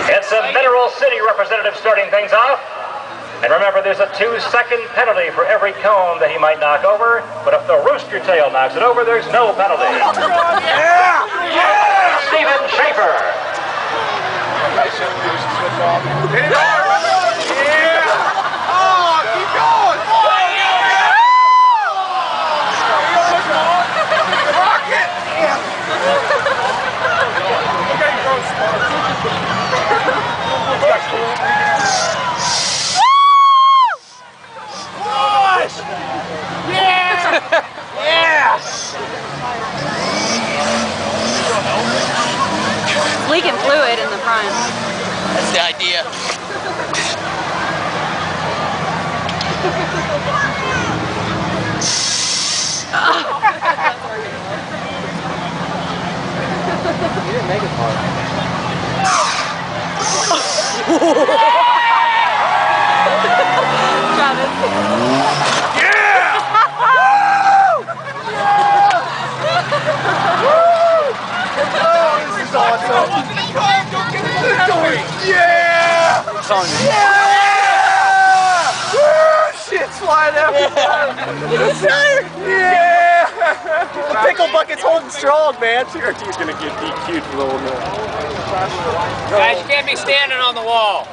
It's a Mineral City representative starting things off. And remember, there's a 2-second penalty for every cone that he might knock over. But if the rooster tail knocks it over, there's no penalty. Yeah! Yeah! Stephen Shafer. Yeah! Oh, keep going! Rock it! Okay, gross. Leaking fluid in the front. That's the idea. You didn't make it hard. Yeah! Yeah! Woo! Shit's flying out. Yeah! The pickle bucket's holding strong, man. TRT's gonna get DQ'd for the whole night. Guys, you can't be standing on the wall.